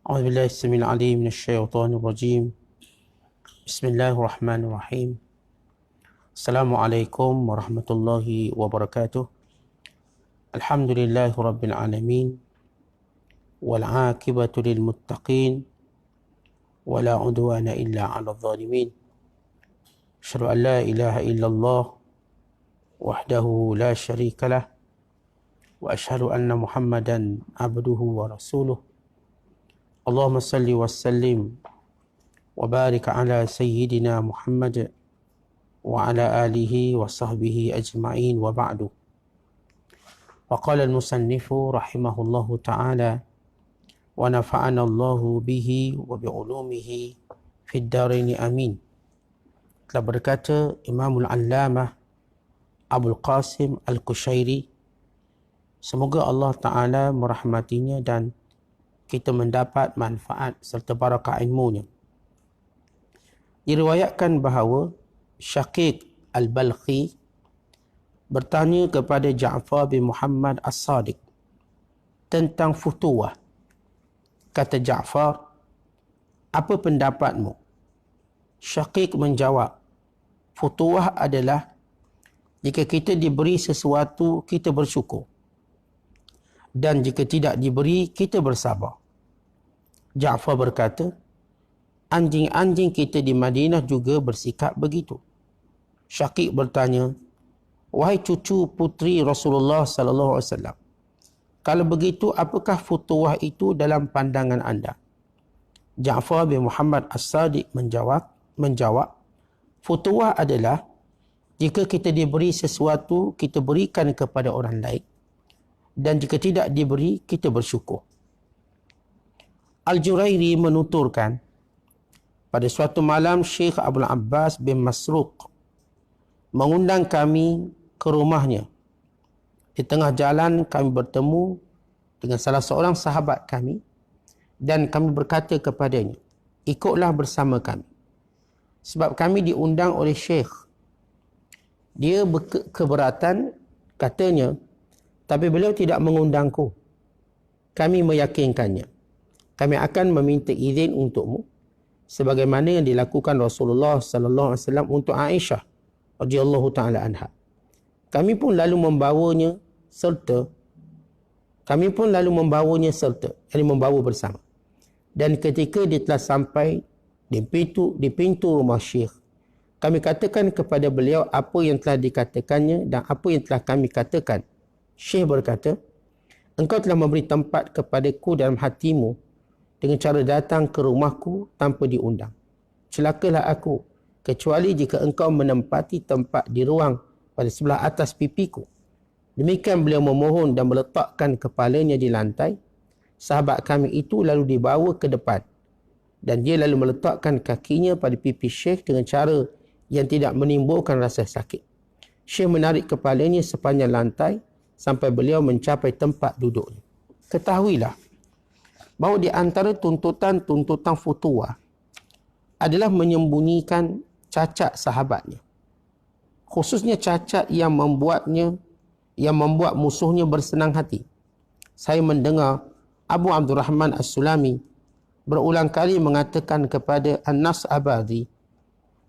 أعوذ بالله السميع العليم من الشيطان الرجيم. بسم الله الرحمن الرحيم. السلام عليكم ورحمة الله وبركاته. الحمد لله رب العالمين والعاقبة للمتقين ولا عدوان إلا على الظالمين. أشهد أن لا إله إلا الله وحده لا شريك له وأشهد أن محمدا عبده ورسوله. اللهم صل وسلم وبارك على سيدنا محمد وعلى آله وصحبه أجمعين وبعد. وقال المصنف رحمه الله تعالى ونفعنا الله به وبعلومه في الدارين آمين. Telah berkata Imamul Allamah Abul Qasim Al-Qushairi, semoga Allah Ta'ala merahmatinya dan kita mendapat manfaat serta barakah ilmunya. Diriwayatkan bahawa Syaqiq Al-Balkhi bertanya kepada Ja'far bin Muhammad As-Sadiq tentang futuwah. Kata Ja'far, apa pendapatmu? Syaqiq menjawab, futuwah adalah jika kita diberi sesuatu, kita bersyukur. Dan jika tidak diberi, kita bersabar. Ja'far berkata, anjing-anjing kita di Madinah juga bersikap begitu. Syaqiq bertanya, wahai cucu putri Rasulullah sallallahu alaihi wasallam, kalau begitu apakah futuwah itu dalam pandangan anda? Ja'far bin Muhammad As-Sadiq menjawab, futuwah adalah jika kita diberi sesuatu, kita berikan kepada orang lain. Dan jika tidak diberi, kita bersyukur. Al-Jurairi menuturkan, pada suatu malam Syekh Abdul Abbas bin Masruq mengundang kami ke rumahnya. Di tengah jalan kami bertemu dengan salah seorang sahabat kami dan kami berkata kepadanya, ikutlah bersama kami. Sebab kami diundang oleh Syekh. Dia berkeberatan, katanya, tapi beliau tidak mengundangku. Kami meyakinkannya. Kami akan meminta izin untukmu sebagaimana yang dilakukan Rasulullah sallallahu alaihi wasallam untuk Aisyah radhiyallahu taala anha. Kami pun lalu membawanya serta yakni membawa bersama. Dan ketika dia telah sampai di pintu rumah Syekh, kami katakan kepada beliau apa yang telah dikatakannya dan apa yang telah kami katakan. Syekh berkata, engkau telah memberi tempat kepadaku dalam hatimu dengan cara datang ke rumahku tanpa diundang. Celakalah aku, kecuali jika engkau menempati tempat di ruang pada sebelah atas pipiku. Demikian beliau memohon dan meletakkan kepalanya di lantai. Sahabat kami itu lalu dibawa ke depan dan dia lalu meletakkan kakinya pada pipi Syekh dengan cara yang tidak menimbulkan rasa sakit. Syekh menarik kepalanya sepanjang lantai sampai beliau mencapai tempat duduknya. Ketahuilah bahawa di antara tuntutan futuwah adalah menyembunyikan cacat sahabatnya. Khususnya cacat yang membuat musuhnya bersenang hati. Saya mendengar Abu Abdurrahman As-Sulami berulang kali mengatakan kepada An-Nas Abadi,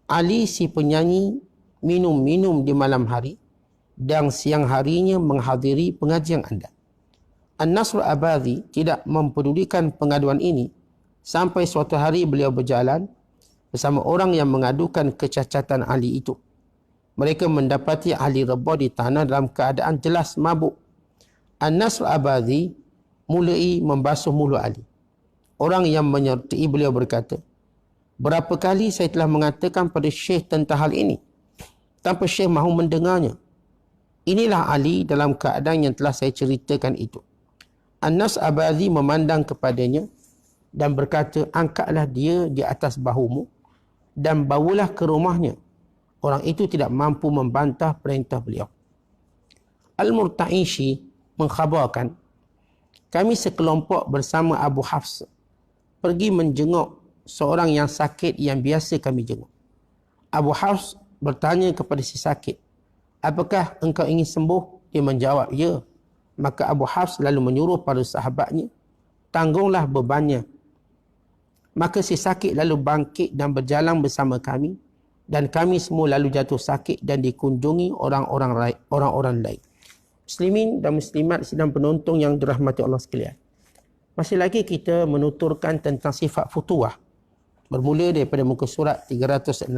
Ali si penyanyi minum-minum di malam hari dan siang harinya menghadiri pengajian anda. An-Nasr Abadi tidak mempedulikan pengaduan ini sampai suatu hari beliau berjalan bersama orang yang mengadukan kecacatan Ali itu. Mereka mendapati Ali rebah di tanah dalam keadaan jelas mabuk. An-Nasr Abadi mulai membasuh mulut Ali. Orang yang menyertai beliau berkata, berapa kali saya telah mengatakan pada Syekh tentang hal ini tanpa Syekh mahu mendengarnya. Inilah Ali dalam keadaan yang telah saya ceritakan itu. An-Nas Abadi memandang kepadanya dan berkata, angkatlah dia di atas bahumu dan bawalah ke rumahnya. Orang itu tidak mampu membantah perintah beliau. Al-Murta'ishi mengkhabarkan, kami sekelompok bersama Abu Hafs pergi menjenguk seorang yang sakit yang biasa kami jenguk. Abu Hafs bertanya kepada si sakit, apakah engkau ingin sembuh? Dia menjawab, ya. Maka Abu Hafs lalu menyuruh pada sahabatnya, tanggunglah bebannya Maka si sakit lalu bangkit dan berjalan bersama kami, dan kami semua lalu jatuh sakit dan dikunjungi orang-orang lain. Muslimin dan muslimat sidang penonton yang dirahmati Allah sekalian. Masih lagi kita menuturkan tentang sifat futuwah. Bermula daripada muka surat 316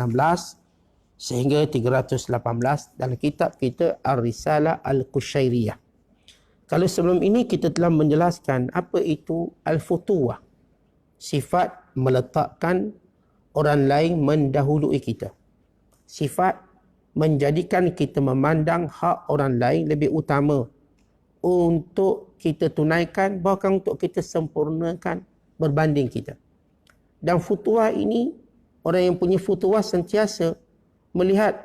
sehingga 318 dalam kitab kita Ar-Risalah Al-Qushairiyah. Kalau sebelum ini kita telah menjelaskan apa itu Al-Futuwah. Sifat meletakkan orang lain mendahului kita. Sifat menjadikan kita memandang hak orang lain lebih utama untuk kita tunaikan, bahkan untuk kita sempurnakan berbanding kita. Dan futuwah ini, orang yang punya futuwah sentiasa melihat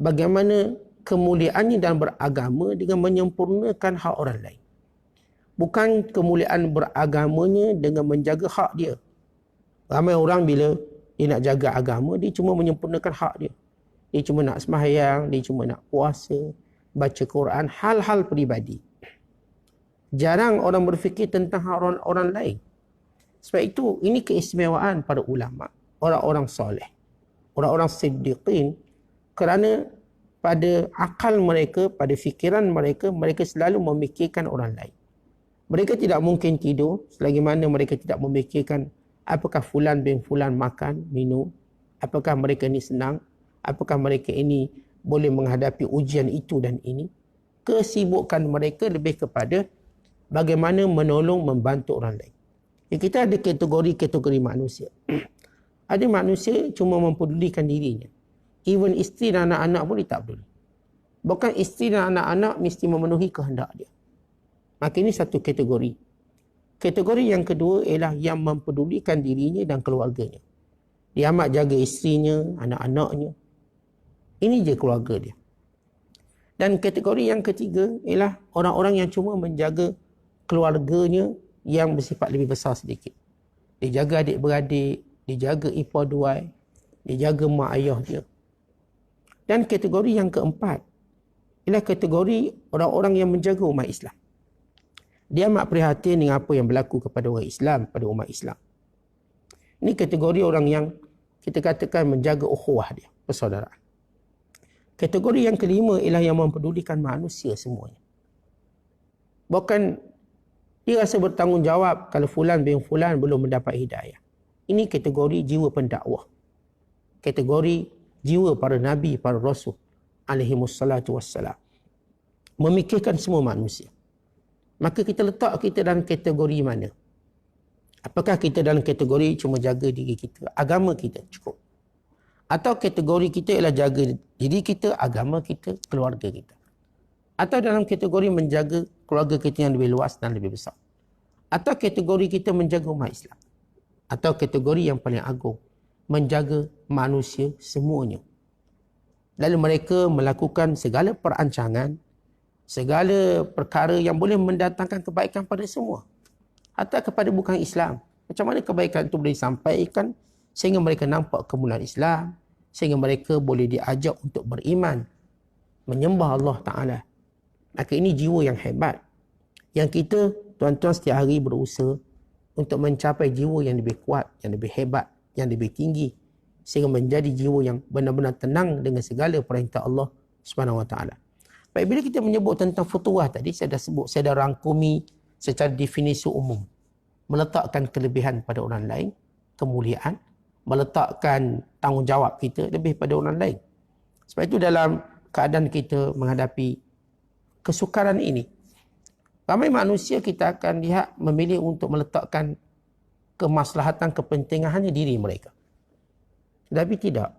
bagaimana kemuliaannya dalam beragama dengan menyempurnakan hak orang lain. Bukan kemuliaan beragamanya dengan menjaga hak dia. Ramai orang bila dia nak jaga agama, dia cuma menyempurnakan hak dia. Dia cuma nak sembahyang, dia cuma nak puasa, baca Quran, hal-hal peribadi. Jarang orang berfikir tentang hak orang lain. Sebab itu, ini keistimewaan para ulama, orang-orang soleh, orang-orang siddiqin, kerana pada akal mereka, pada fikiran mereka, mereka selalu memikirkan orang lain. Mereka tidak mungkin tidur selagi mana mereka tidak memikirkan apakah fulan bin fulan makan, minum, apakah mereka ini senang, apakah mereka ini boleh menghadapi ujian itu dan ini. Kesibukan mereka lebih kepada bagaimana menolong, membantu orang lain. Kita ada kategori-kategori manusia. Ada manusia cuma mempedulikan dirinya. Even isteri dan anak-anak pun dia tak peduli. Bukan isteri dan anak-anak mesti memenuhi kehendak dia. Maka ini satu kategori. Kategori yang kedua ialah yang mempedulikan dirinya dan keluarganya. Dia amat jaga isterinya, anak-anaknya. Ini je keluarga dia. Dan kategori yang ketiga ialah orang-orang yang cuma menjaga keluarganya yang bersifat lebih besar sedikit. Dia jaga adik-beradik, dia jaga ipar duai, dia jaga mak ayah dia. Dan kategori yang keempat ialah kategori orang-orang yang menjaga umat Islam. Dia amat prihatin dengan apa yang berlaku kepada orang Islam, pada umat Islam. Ini kategori orang yang kita katakan menjaga ukhuwah dia, persaudaraan. Kategori yang kelima ialah yang mempedulikan manusia semuanya. Bukan dia rasa bertanggungjawab kalau fulan bin fulan belum mendapat hidayah. Ini kategori jiwa pendakwah. Kategori jiwa para nabi, para rasul alaihimussalatu wassalam. Memikirkan semua manusia. Maka kita letak kita dalam kategori mana? Apakah kita dalam kategori cuma jaga diri kita, agama kita cukup? Atau kategori kita ialah jaga diri kita, agama kita, keluarga kita? Atau dalam kategori menjaga keluarga kita yang lebih luas dan lebih besar? Atau kategori kita menjaga umat Islam? Atau kategori yang paling agung, menjaga manusia semuanya? Lalu mereka melakukan segala perancangan, segala perkara yang boleh mendatangkan kebaikan pada semua. Atau kepada bukan Islam. Macam mana kebaikan itu boleh disampaikan sehingga mereka nampak kemuliaan Islam, sehingga mereka boleh diajak untuk beriman, menyembah Allah Ta'ala. Maka ini jiwa yang hebat. Yang kita, tuan-tuan, setiap hari berusaha untuk mencapai jiwa yang lebih kuat, yang lebih hebat, yang lebih tinggi. Sehingga menjadi jiwa yang benar-benar tenang dengan segala perintah Allah Subhanahu Wa Ta'ala. Baik, bila kita menyebut tentang futuwah tadi, saya dah sebut, saya dah rangkumi secara definisi umum. Meletakkan kelebihan pada orang lain, kemuliaan, meletakkan tanggungjawab kita lebih pada orang lain. Sebab itu dalam keadaan kita menghadapi kesukaran ini, ramai manusia kita akan lihat memilih untuk meletakkan kemaslahatan, kepentingan hanya diri mereka. Tetapi tidak.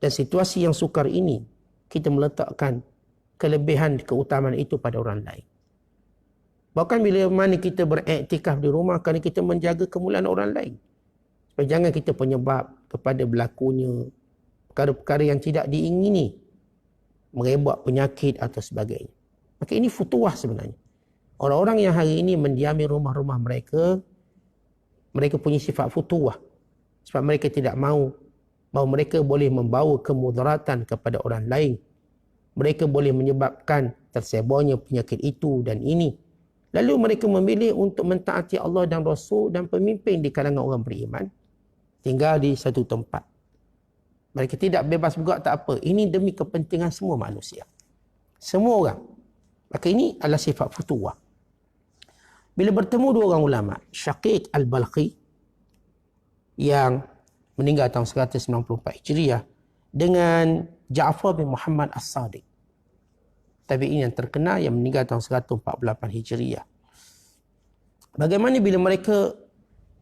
Dan situasi yang sukar ini, kita meletakkan kelebihan, keutamaan itu pada orang lain. Bahkan bila mana kita beriktikaf di rumah, kerana kita menjaga kemuliaan orang lain. Supaya jangan kita penyebab kepada berlakunya perkara-perkara yang tidak diingini, merebak penyakit atau sebagainya. Maka ini futuwah sebenarnya. Orang-orang yang hari ini mendiami rumah-rumah mereka, mereka punya sifat futuwah. Sebab mereka tidak mahu bahawa mereka boleh membawa kemudaratan kepada orang lain. Mereka boleh menyebabkan tersebarnya penyakit itu dan ini. Lalu mereka memilih untuk mentaati Allah dan Rasul dan pemimpin di kalangan orang beriman. tinggal di satu tempat. Mereka tidak bebas bergerak, tak apa. Ini demi kepentingan semua manusia. Semua orang. Maka ini adalah sifat futuwah. Bila bertemu dua orang ulama, Syaqiq Al-Balkhi yang meninggal tahun 194 Hijriah dengan Ja'far bin Muhammad As-Sadiq, tabi'in yang terkenal yang meninggal tahun 148 Hijriah. Bagaimana bila mereka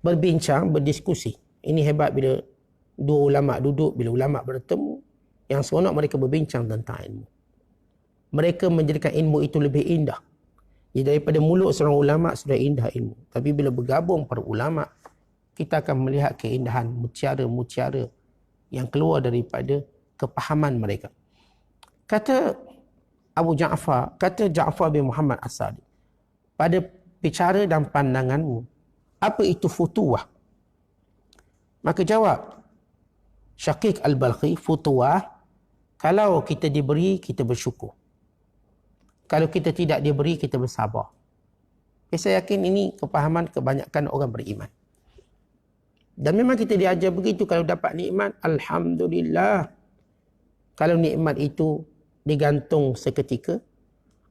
berbincang, berdiskusi. Ini hebat bila dua ulama duduk, bila ulama bertemu, yang seronok mereka berbincang tentang ilmu. Mereka menjadikan ilmu itu lebih indah. Jadi daripada mulut seorang ulama sudah indah ilmu. Tapi bila bergabung para ulama, kita akan melihat keindahan mutiara-mutiara yang keluar daripada kepahaman mereka. Kata Ja'far bin Muhammad As-Sadiq, pada bicara dan pandanganmu, apa itu futuwah? Maka jawab Syaqiq Al-Balkhi, futuwah, kalau kita diberi, kita bersyukur. Kalau kita tidak diberi, kita bersabar. Saya yakin ini kepahaman kebanyakan orang beriman. Dan memang kita diajar begitu, kalau dapat nikmat, Alhamdulillah. Kalau nikmat itu digantung seketika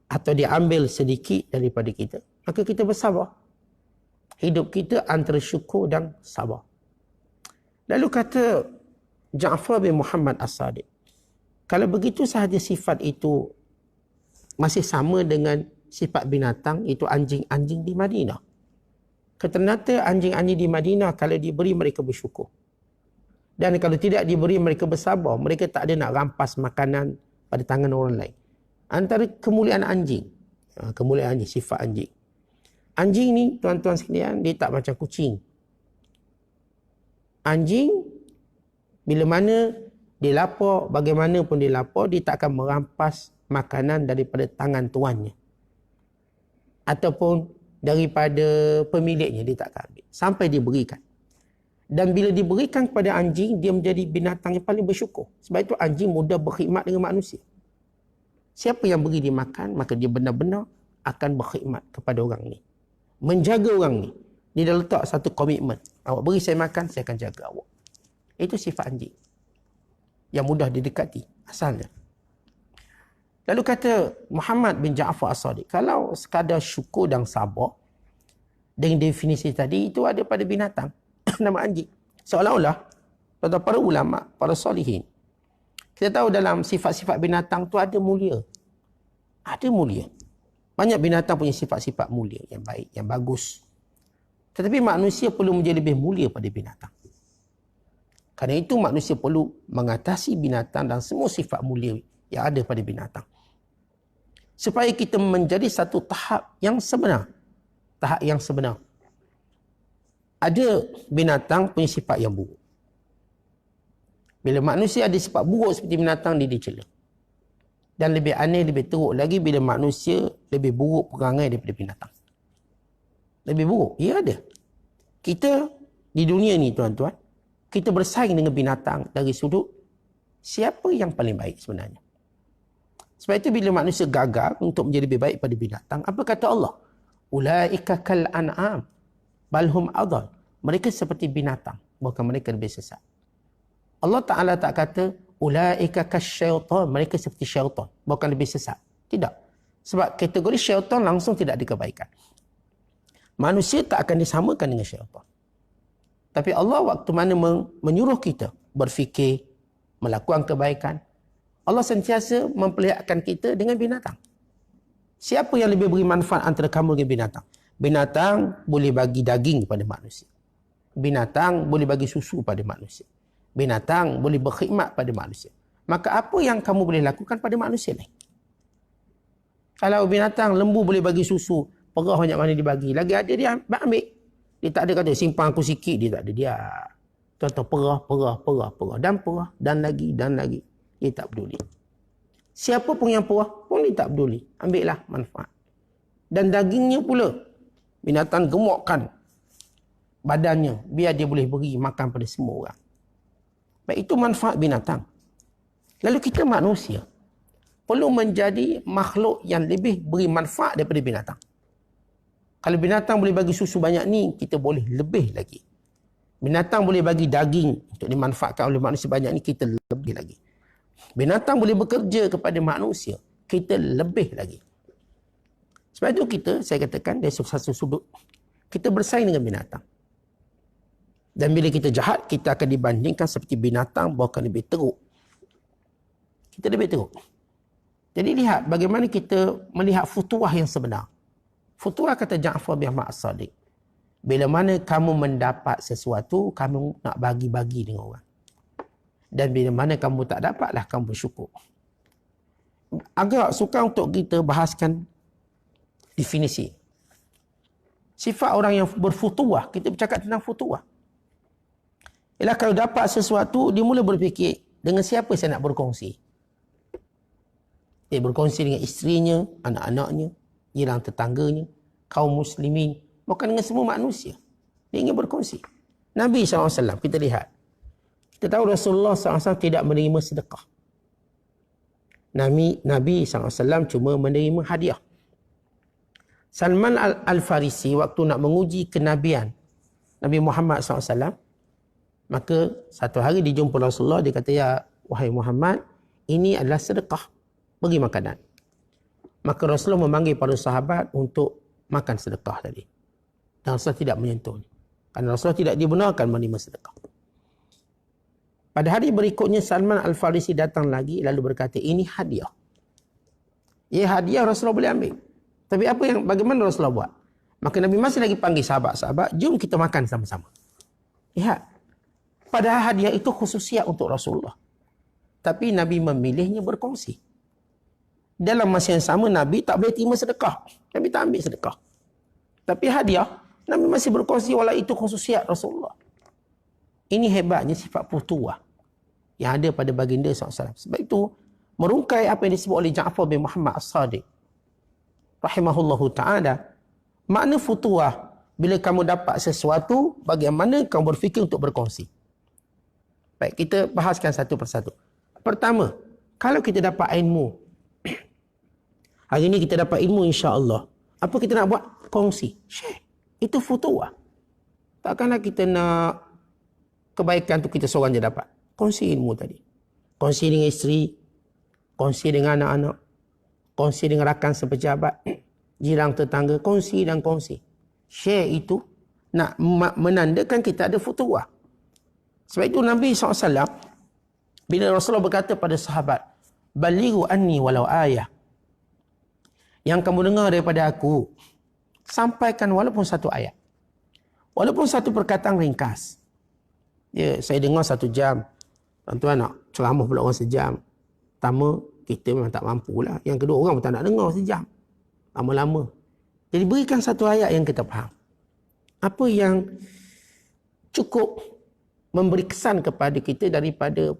atau diambil sedikit daripada kita, maka kita bersabar. Hidup kita antara syukur dan sabar. Lalu kata Ja'far bin Muhammad As-Sadiq, kalau begitu sahaja sifat itu masih sama dengan sifat binatang, itu anjing-anjing di Madinah. Ternyata anjing-anjing di Madinah kalau diberi mereka bersyukur. Dan kalau tidak diberi mereka bersabar. Mereka tak ada nak rampas makanan pada tangan orang lain. Antara kemuliaan anjing. Kemuliaan anjing, sifat anjing. Anjing ni tuan-tuan sekalian, dia tak macam kucing. Anjing, bila mana dia lapar, bagaimanapun dia lapar, dia tak akan merampas makanan daripada tangan tuannya. Ataupun daripada pemiliknya, dia tak akan ambil. Sampai diberikan. Dan bila diberikan kepada anjing, dia menjadi binatang yang paling bersyukur. Sebab itu anjing mudah berkhidmat dengan manusia. Siapa yang beri dia makan, maka dia benar-benar akan berkhidmat kepada orang ni. Menjaga orang ni. Dia dah letak satu komitmen. Awak beri saya makan, saya akan jaga awak. Itu sifat anjing. Yang mudah didekati. Asalnya. Lalu kata Muhammad bin Ja'far As-Sadiq, kalau sekadar syukur dan sabar, dengan definisi tadi, itu ada pada binatang. Nama anjing. Seolah-olah, pada para ulama, para solihin, kita tahu dalam sifat-sifat binatang tu ada mulia. Ada mulia. Banyak binatang punya sifat-sifat mulia, yang baik, yang bagus. Tetapi manusia perlu menjadi lebih mulia pada binatang. Kerana itu manusia perlu mengatasi binatang dan semua sifat mulia yang ada pada binatang. Supaya kita menjadi satu tahap yang sebenar. Tahap yang sebenar. Ada binatang punya sifat yang buruk. Bila manusia ada sifat buruk seperti binatang, dia dicela. Dan lebih aneh, lebih teruk lagi bila manusia lebih buruk perangai daripada binatang. Lebih buruk. Ya ada. Kita di dunia ni tuan-tuan, kita bersaing dengan binatang dari sudut siapa yang paling baik sebenarnya. Sebab itu bila manusia gagal untuk menjadi lebih baik pada binatang, apa kata Allah? Ulaika kal an'am balhum adall. Mereka seperti binatang, bukan mereka lebih sesat. Allah Ta'ala tak kata ulaika kasyaitan, mereka seperti syaitan, bukan lebih sesat. Tidak. Sebab kategori syaitan langsung tidak ada kebaikan. Manusia tak akan disamakan dengan syaitan. Tapi Allah waktu mana menyuruh kita berfikir, melakukan kebaikan, Allah sentiasa memperlihatkan kita dengan binatang. Siapa yang lebih beri manfaat antara kamu dengan binatang? Binatang boleh bagi daging kepada manusia. Binatang boleh bagi susu pada manusia. Binatang boleh berkhidmat pada manusia. Maka apa yang kamu boleh lakukan pada manusia lain? Kalau binatang, lembu boleh bagi susu, perah banyak mana dibagi. Lagi ada dia ambil. Dia tak ada kata simpan aku sikit, dia tak ada. Dia contoh perah. Dan lagi. Dia tak peduli. Siapa pun yang perah pun dia tak peduli. Ambillah manfaat. Dan dagingnya pula. Binatang gemukkan badannya. Biar dia boleh beri makan pada semua orang. Baik, itu manfaat binatang. Lalu kita manusia perlu menjadi makhluk yang lebih beri manfaat daripada binatang. Kalau binatang boleh bagi susu banyak ni, kita boleh lebih lagi. Binatang boleh bagi daging untuk dimanfaatkan oleh manusia banyak ni, kita lebih lagi. Binatang boleh bekerja kepada manusia, kita lebih lagi. Sebab itu saya katakan dari satu sudut, kita bersaing dengan binatang. Dan bila kita jahat, kita akan dibandingkan seperti binatang, bahkan lebih teruk. Kita lebih teruk. Jadi lihat bagaimana kita melihat futuah yang sebenar. Futuah kata Ja'far bin Ahmad As-Sadiq, bila mana kamu mendapat sesuatu, kamu nak bagi-bagi dengan orang. Dan bila mana kamu tak dapatlah, kamu bersyukur. Agak suka untuk kita bahaskan definisi. Sifat orang yang berfutuah, kita bercakap tentang futuah. Ialah kalau dapat sesuatu, dia mula berfikir, dengan siapa saya nak berkongsi? Dia berkongsi dengan isterinya, anak-anaknya, jiran tetangganya, kaum muslimin, bukan dengan semua manusia. Dia ingin berkongsi. Nabi SAW, kita lihat. Kita tahu Rasulullah SAW tidak menerima sedekah. Nabi SAW cuma menerima hadiah. Salman Al-Farisi waktu nak menguji kenabian Nabi Muhammad SAW, maka satu hari dia jumpa Rasulullah, dia kata, ya wahai Muhammad, ini adalah sedekah, bagi makanan. Maka Rasulullah memanggil para sahabat untuk makan sedekah tadi. Dan Rasulullah tidak menyentuhnya. Kerana Rasulullah tidak dibenarkan menerima sedekah. Pada hari berikutnya Salman Al-Farisi datang lagi lalu berkata, ini hadiah. Ya, hadiah Rasulullah boleh ambil. Tapi bagaimana Rasulullah buat? Maka Nabi masih lagi panggil sahabat-sahabat, jom kita makan sama-sama. Lihat. Padahal hadiah itu khususiat untuk Rasulullah. Tapi Nabi memilihnya berkongsi. Dalam masa yang sama, Nabi tak boleh terima sedekah. Nabi tak ambil sedekah. Tapi hadiah, Nabi masih berkongsi walau itu khususiat Rasulullah. Ini hebatnya sifat futuah yang ada pada baginda SAW. Sebab itu, merungkai apa yang disebut oleh Ja'far bin Muhammad As-Sadiq, rahimahullahu ta'ala, makna futuah, bila kamu dapat sesuatu, bagaimana kamu berfikir untuk berkongsi. Baik, kita bahaskan satu persatu. Pertama, kalau kita dapat ilmu, hari ini kita dapat ilmu insya-Allah, apa kita nak buat? Kongsi, share. Itu futuah. Takkanlah kita nak kebaikan tu kita seorang je dapat. Kongsi ilmu tadi. Kongsi dengan isteri, kongsi dengan anak-anak, kongsi dengan rakan sepejabat, jiran tetangga, kongsi dan kongsi. Share itu nak menandakan kita ada futuah. Sebab itu Nabi SAW, bila Rasulullah berkata pada sahabat, balighu anni walau ayah. Yang kamu dengar daripada aku, sampaikan walaupun satu ayat. Walaupun satu perkataan ringkas. Ya, saya dengar 1 jam. Tuan-tuan nak ceramah pula orang sejam. Pertama, kita memang tak mampulah. Yang kedua, orang pun tak nak dengar sejam. Lama-lama. Jadi berikan satu ayat yang kita faham. Apa yang cukup memberi kesan kepada kita daripada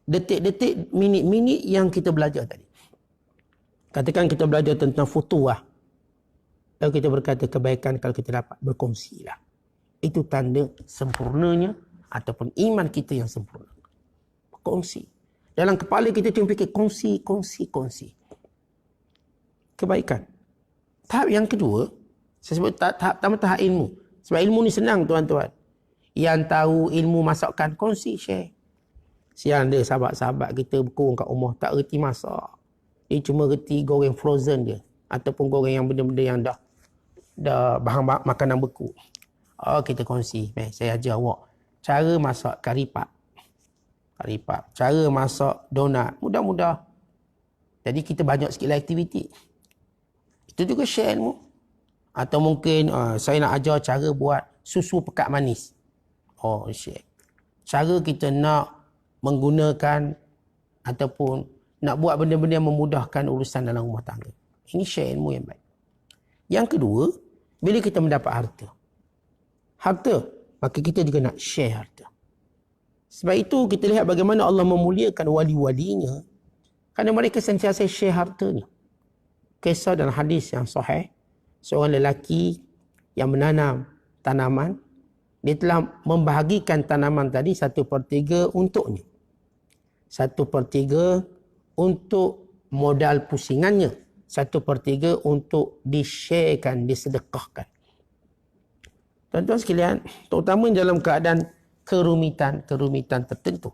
detik-detik, minit-minit yang kita belajar tadi. Katakan kita belajar tentang futuah. Lalu kita berkata kebaikan kalau kita dapat berkongsilah. Itu tanda sempurnanya ataupun iman kita yang sempurna. Kongsi. Dalam kepala kita cuma fikir kongsi, kongsi, kongsi. Kebaikan. Tahap yang kedua, saya sebut tahap ilmu. Sebab ilmu ni senang tuan-tuan. Yang tahu ilmu masakan, kongsi, share. Siang ada sahabat-sahabat kita berkurung kat rumah, tak reti masak. Dia cuma reti goreng frozen je. Ataupun goreng yang benda-benda yang dah bahan makanan beku. Oh, kita kongsi. Saya ajar awak cara masak kari pap. Cara masak donat. Mudah-mudah. Jadi kita banyak sikit aktiviti. Itu juga share ilmu. Atau mungkin saya nak ajar cara buat susu pekat manis. Oh, share. Cara kita nak menggunakan ataupun nak buat benda-benda yang memudahkan urusan dalam rumah tangga. Ini share ilmu yang baik. Yang kedua, bila kita mendapat harta, maka kita juga nak share harta. Sebab itu kita lihat bagaimana Allah memuliakan wali-walinya kerana mereka sentiasa share hartanya. Kisah dan hadis yang sahih, seorang lelaki yang menanam tanaman, dia telah membahagikan tanaman tadi 1/3 untuknya. 1/3 untuk modal pusingannya. 1/3 untuk di-sharekan, disedekahkan. Tuan-tuan sekalian, terutama dalam keadaan kerumitan tertentu.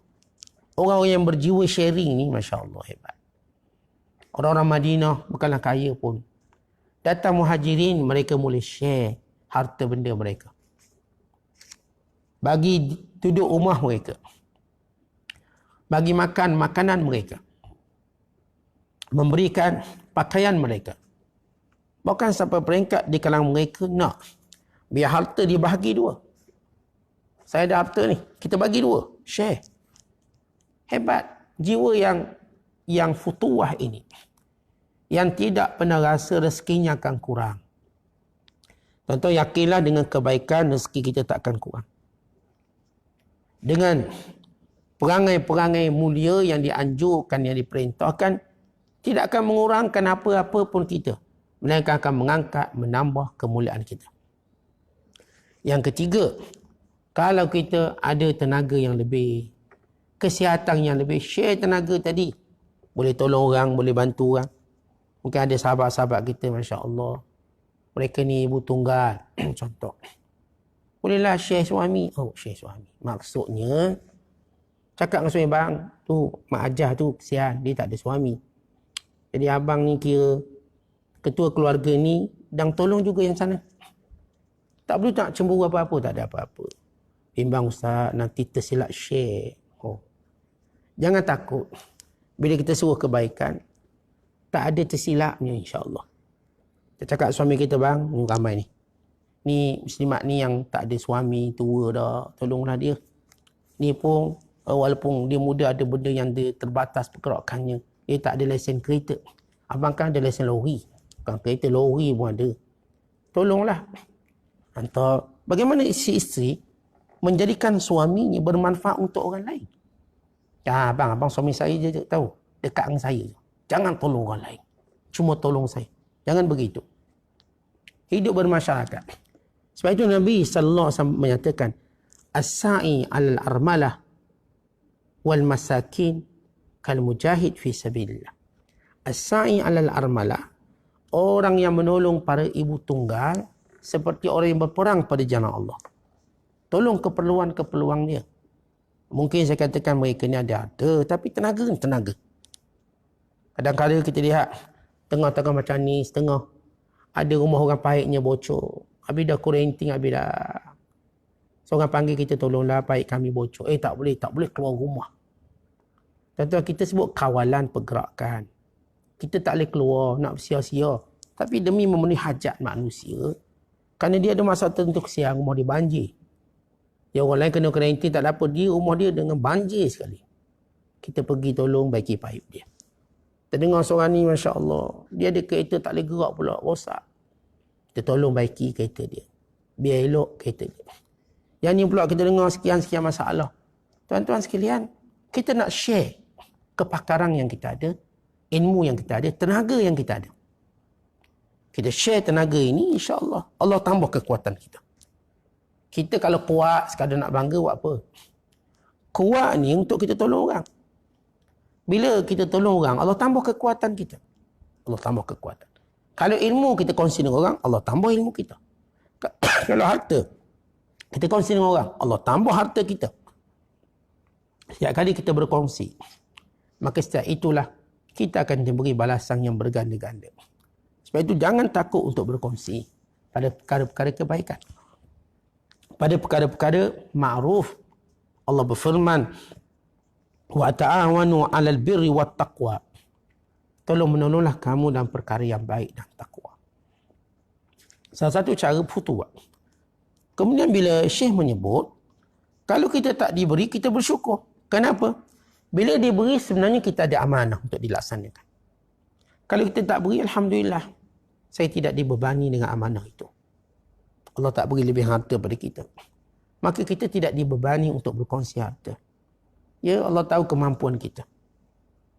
Orang-orang yang berjiwa sharing ni, Masya Allah, hebat. Orang-orang Madinah bukanlah kaya pun. Datang muhajirin, mereka mula share harta benda mereka. Bagi duduk rumah mereka. Bagi makan makanan mereka. Memberikan pakaian mereka. Bahkan sampai peringkat di kalangan mereka nak biar harta dibahagi dua. Saya ada harta ni, kita bagi dua, share. Hebat jiwa yang futuwah ini. Yang tidak pernah rasa rezekinya akan kurang. Tuan-tuan yakinlah dengan kebaikan rezeki kita tak akan kurang. Dengan perangai-perangai mulia yang dianjurkan, yang diperintahkan, tidak akan mengurangkan apa-apa pun kita. Melainkan akan mengangkat, menambah kemuliaan kita. Yang ketiga, kalau kita ada tenaga yang lebih, kesihatan yang lebih, share tenaga tadi. Boleh tolong orang, boleh bantu orang. Mungkin ada sahabat-sahabat kita, Masya Allah. Mereka ni ibu tunggal, contoh. Bolehlah share suami. Oh, share suami. Maksudnya, cakap dengan suami, bang, tu Mak Ajah tu kesian, dia tak ada suami. Jadi abang ni kira ketua keluarga ni, dan tolong juga yang sana. Tak perlu tak cemburu apa-apa, tak ada apa-apa. Bimbang Ustaz, nanti tersilap share. Oh. Jangan takut. Bila kita suruh kebaikan, tak ada tersilapnya insya-Allah. Kita cakap suami kita, bang, ramai ni. Ni muslimat ni yang tak ada suami, tua dah, tolonglah dia. Ni pun, walaupun dia muda, ada benda yang dia terbatas pergerakannya. Dia tak ada lesen kereta. Abang kan ada lesen lori. Bukan kereta, lori pun ada. Tolonglah. Hantar. Bagaimana isteri menjadikan suaminya bermanfaat untuk orang lain? Ya, abang suami saya je tahu. Dekat dengan saya. Jangan tolong orang lain. Cuma tolong saya. Jangan begitu. Hidup bermasyarakat. Sebab itu Nabi SAW menyatakan, As-sa'i al-armalah wal masakin kal mujahid fi sabilillah. As-sa'i al-armalah, orang yang menolong para ibu tunggal seperti orang yang berperang pada jalan Allah. Tolong keperluan-keperluan dia. Mungkin saya katakan mereka ni ada harta, tapi tenaga ni tenaga. Kadang-kadang kita lihat tengah-tengah macam ni, setengah ada rumah orang paitnya bocor. Habis dah kurenting, habis dah. Seorang panggil kita, tolonglah paip kami bocor. Tak boleh keluar rumah. Tuan-tuan, kita sebut kawalan pergerakan. Kita tak boleh keluar, nak sia-sia. Tapi demi memenuhi hajat manusia, kerana dia ada masa tertentu kesian, rumah dia banjir. Ya, orang lain kena kurenting tak dapat, dia rumah dia dengan banjir sekali. Kita pergi tolong baiki paip dia. Terdengar seorang ni, Masya Allah, dia ada kereta tak boleh gerak pula, rosak. Kita tolong baiki kereta dia. Biar elok kereta dia. Yang ni pula kita dengar sekian-sekian masalah. Tuan-tuan sekalian, kita nak share kepakaran yang kita ada, ilmu yang kita ada, tenaga yang kita ada. Kita share tenaga ini, insya-Allah Allah tambah kekuatan kita. Kita kalau kuat sekadar nak bangga, buat apa? Kuat ni untuk kita tolong orang. Bila kita tolong orang, Allah tambah kekuatan kita. Allah tambah kekuatan. Kalau ilmu kita kongsi dengan orang, Allah tambah ilmu kita. Kalau harta kita kongsi dengan orang, Allah tambah harta kita. Setiap kali kita berkongsi, maka setiap itulah kita akan diberi balasan yang berganda-ganda. Sebab itu jangan takut untuk berkongsi pada perkara-perkara kebaikan. Pada perkara-perkara ma'ruf, Allah berfirman, wa ta'awanu 'alal birri wat taqwa. Tolong menolonglah kamu dalam perkara yang baik dan takwa. Salah satu cara futuwah. Kemudian bila Syekh menyebut, kalau kita tak diberi, kita bersyukur. Kenapa? Bila diberi, sebenarnya kita ada amanah untuk dilaksanakan. Kalau kita tak beri, alhamdulillah, saya tidak dibebani dengan amanah itu. Allah tak beri lebih harta pada kita. Maka kita tidak dibebani untuk berkongsi harta. Ya, Allah tahu kemampuan kita.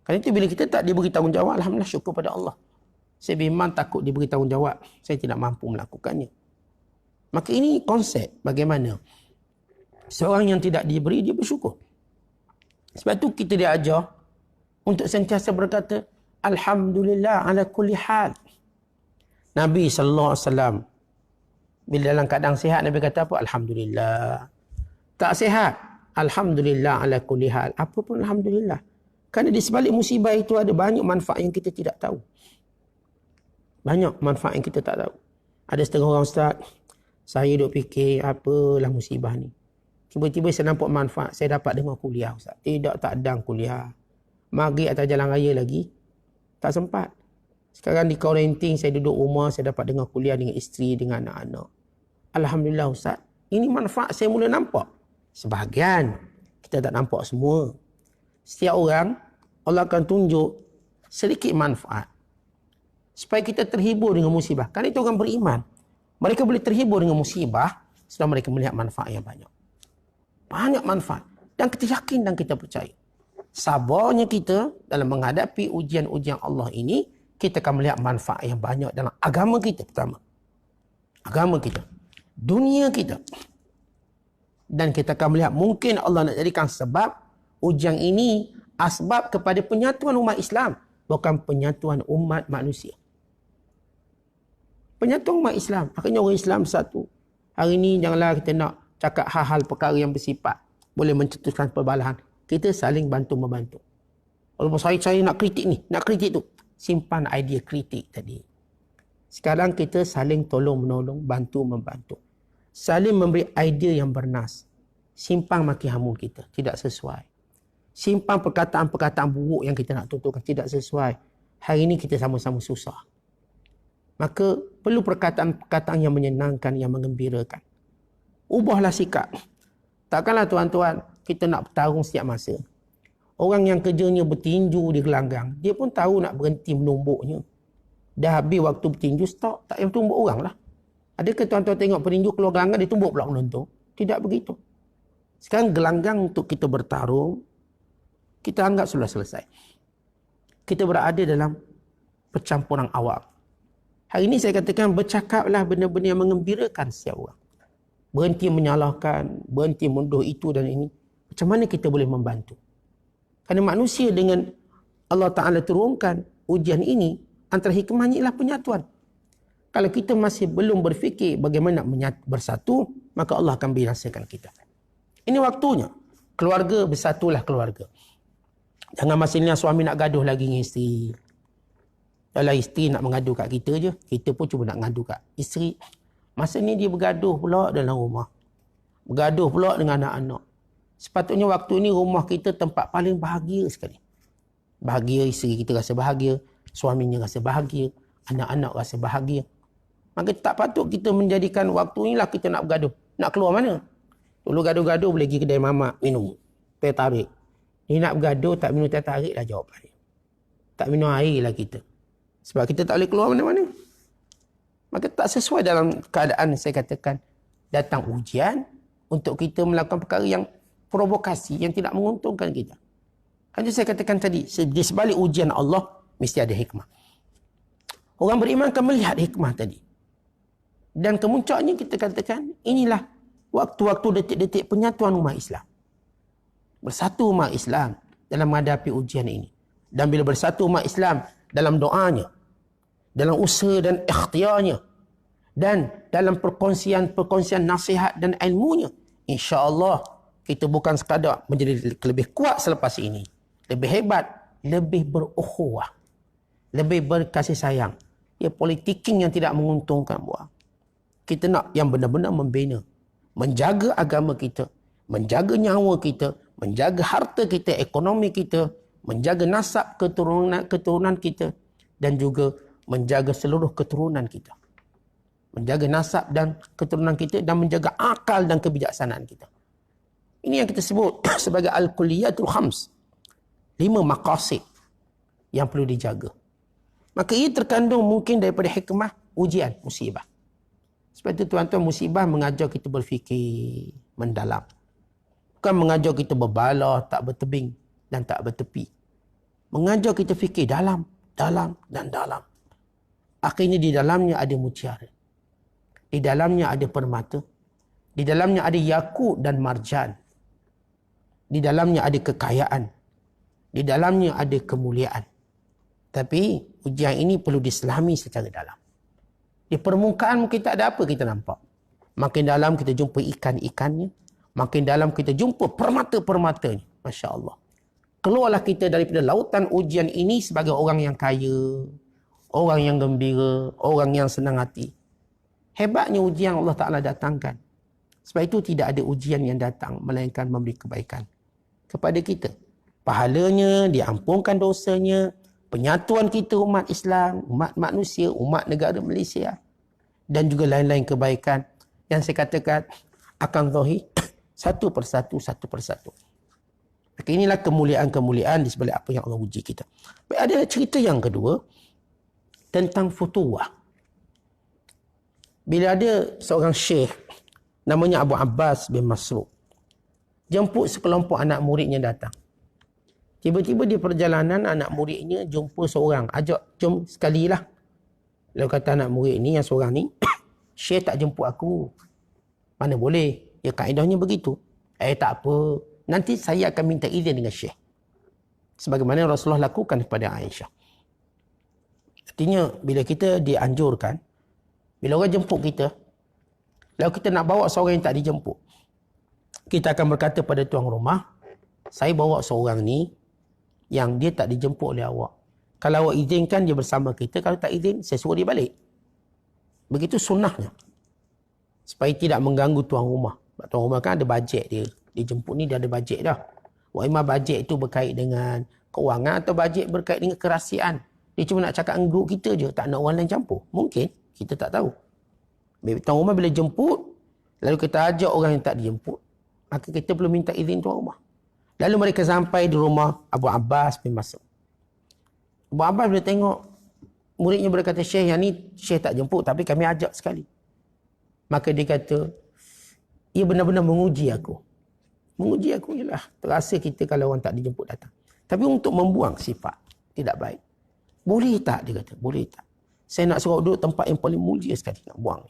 Kerana itu bila kita tak diberi tanggungjawab, alhamdulillah syukur pada Allah. Saya memang takut diberi tanggungjawab. Saya tidak mampu melakukannya. Maka ini konsep bagaimana seorang yang tidak diberi, dia bersyukur. Sebab itu kita diajar untuk sentiasa berkata, Alhamdulillah ala kulli hal. Nabi SAW Bila dalam keadaan sihat, Nabi kata apa? Alhamdulillah. Tak sihat, Alhamdulillah ala kulli hal. Apa pun Alhamdulillah. Kerana di sebalik musibah itu ada banyak manfaat yang kita tidak tahu. Banyak manfaat yang kita tak tahu. Ada setengah orang, Ustaz, saya duk fikir apalah musibah ni. Tiba-tiba saya nampak manfaat. Saya dapat dengar kuliah, Ustaz. Tidak, tak ada kuliah. Maghrib atas jalan raya lagi. Tak sempat. Sekarang di quarantine, saya duduk rumah, saya dapat dengar kuliah dengan isteri, dengan anak-anak. Alhamdulillah, Ustaz. Ini manfaat saya mula nampak. Sebahagian. Kita tak nampak semua. Setiap orang, Allah akan tunjuk sedikit manfaat. Supaya kita terhibur dengan musibah. Kan itu orang beriman. Mereka boleh terhibur dengan musibah setelah mereka melihat manfaat yang banyak. Banyak manfaat. Dan kita yakin dan kita percaya. Sabarnya kita dalam menghadapi ujian-ujian Allah ini, kita akan melihat manfaat yang banyak dalam agama kita pertama. Agama kita. Dunia kita. Dan kita akan melihat mungkin Allah nak jadikan sebab ujian ini asbab kepada penyatuan umat Islam. Bukan penyatuan umat manusia. Penyatuan umat Islam. Akhirnya orang Islam satu. Hari ini janganlah kita nak cakap hal-hal perkara yang bersifat boleh mencetuskan perbalahan. Kita saling bantu-membantu. Walaupun saya nak kritik ni, nak kritik tu. Simpan idea kritik tadi. Sekarang kita saling tolong-menolong, bantu-membantu. Saling memberi idea yang bernas. Simpan maki hamu kita. Tidak sesuai. Simpan perkataan-perkataan buruk yang kita nak tuturkan. Tidak sesuai. Hari ini kita sama-sama susah. Maka perlu perkataan-perkataan yang menyenangkan, yang menggembirakan. Ubahlah sikap. Takkanlah tuan-tuan kita nak bertarung setiap masa. Orang yang kerjanya bertinju di gelanggang, dia pun tahu nak berhenti menumbuknya. Dah habis waktu bertinju, stop. Tak payah tumbuk orang lah. Adakah tuan-tuan tengok petinju keluar gelanggang, dia tumbuk pula penonton? Tidak begitu. Sekarang gelanggang untuk kita bertarung, kita anggap sudah selesai. Kita berada dalam percampuran awam. Hari ini saya katakan bercakaplah benda-benda yang mengembirakan setiap orang. Berhenti menyalahkan, berhenti menuduh itu dan ini. Macam mana kita boleh membantu? Kerana manusia dengan Allah Ta'ala turunkan ujian ini, antara hikmahnya ialah penyatuan. Kalau kita masih belum berfikir bagaimana bersatu, maka Allah akan binasakan kita. Ini waktunya. Keluarga, bersatulah keluarga. Jangan masa ni suami nak gaduh lagi dengan isteri. Kalau isteri nak mengadu kat kita je, kita pun cuba nak mengadu kat isteri. Masa ni dia bergaduh pula dalam rumah. Bergaduh pula dengan anak-anak. Sepatutnya waktu ini rumah kita tempat paling bahagia sekali. Bahagia, isteri kita rasa bahagia. Suaminya rasa bahagia. Anak-anak rasa bahagia. Maka tak patut kita menjadikan waktu inilah kita nak bergaduh. Nak keluar mana? Dulu gaduh-gaduh boleh pergi kedai mamak minum teh tarik. Ni nak bergaduh tak minum teh tarik lah jawapan. Tak minum air lah kita. Sebab kita tak boleh keluar mana-mana. Maka tak sesuai dalam keadaan saya katakan datang ujian untuk kita melakukan perkara yang provokasi yang tidak menguntungkan kita. Hanya saya katakan tadi, di sebalik ujian Allah mesti ada hikmah. Orang beriman akan melihat hikmah tadi. Dan kemuncaknya kita katakan inilah waktu-waktu detik-detik penyatuan umat Islam. Bersatu umat Islam dalam menghadapi ujian ini. Dan bila bersatu umat Islam dalam doanya, dalam usaha dan ikhtiarnya, dan dalam perkongsian nasihat dan ilmunya, insya-Allah kita bukan sekadar menjadi lebih kuat selepas ini, lebih hebat, lebih berukhuwah, lebih berkasih sayang. Ya, politiking yang tidak menguntungkan buah. Kita nak yang benar-benar membina, menjaga agama kita, menjaga nyawa kita, menjaga harta kita, ekonomi kita, menjaga nasab keturunan kita, dan juga menjaga seluruh keturunan kita. Menjaga nasab dan keturunan kita dan menjaga akal dan kebijaksanaan kita. Ini yang kita sebut sebagai al-kulliyatul khams. 5 maqasid yang perlu dijaga. Maka ia terkandung mungkin daripada hikmah ujian, musibah. Sebab itu tuan-tuan, musibah mengajar kita berfikir mendalam. Bukan mengajar kita berbalah, tak bertebing dan tak bertepi. Mengajar kita fikir dalam, dalam dan dalam. Akhirnya di dalamnya ada mutiara. Di dalamnya ada permata. Di dalamnya ada yakut dan marjan. Di dalamnya ada kekayaan. Di dalamnya ada kemuliaan. Tapi ujian ini perlu diselami secara dalam. Di permukaan mungkin tak ada apa kita nampak. Makin dalam kita jumpa ikan-ikannya. Makin dalam kita jumpa permata-permatanya. Masya Allah. Keluarlah kita daripada lautan ujian ini sebagai orang yang kaya, orang yang gembira, orang yang senang hati. Hebatnya ujian Allah Ta'ala datangkan. Sebab itu tidak ada ujian yang datang melainkan memberi kebaikan kepada kita. Pahalanya, diampunkan dosanya, penyatuan kita umat Islam, umat manusia, umat negara Malaysia dan juga lain-lain kebaikan yang saya katakan akan zahir satu persatu. Maka inilah kemuliaan-kemuliaan di sebalik apa yang Allah uji kita. Baik, ada cerita yang kedua tentang futuwah. Bila ada seorang syekh namanya Abu Abbas bin Masruq jemput sekelompok anak muridnya datang. Tiba-tiba di perjalanan anak muridnya jumpa seorang, ajak jom sekalilah. Lalu kata anak murid ni yang seorang ni, syekh tak jemput aku. Mana boleh? Ya kaedahnya begitu. Tak apa. Nanti saya akan minta izin dengan syekh. Sebagaimana Rasulullah lakukan kepada Aisyah. Artinya bila kita dianjurkan, bila orang jemput kita, lalu kita nak bawa seorang yang tak dijemput, kita akan berkata pada tuan rumah, saya bawa seorang ni yang dia tak dijemput oleh awak. Kalau awak izinkan dia bersama kita, kalau tak izin, saya suruh dia balik. Begitu sunnahnya. Supaya tidak mengganggu tuan rumah. Tuan rumah kan ada bajet dia. Dia jemput ni dia ada bajet dah. Wa'imah bajet itu berkait dengan kewangan atau bajet berkait dengan kerahsiaan. Dia cuma nak cakap dengan grup kita je. Tak nak orang lain campur. Mungkin. Kita tak tahu. Tuan rumah bila jemput, lalu kita ajak orang yang tak dijemput, maka kita perlu minta izin tuan rumah. Lalu mereka sampai di rumah Abu Abbas bin Masruq. Abu Abbas bila tengok muridnya berkata, syekh yang ni syekh tak jemput tapi kami ajak sekali. Maka dia kata, ia benar-benar menguji aku. Menguji aku ialah terasa kita kalau orang tak dijemput datang. Tapi untuk membuang sifat tidak baik. Boleh tak dia kata? Boleh tak? Saya nak suruh duduk tempat yang paling mulia sekali nak buang.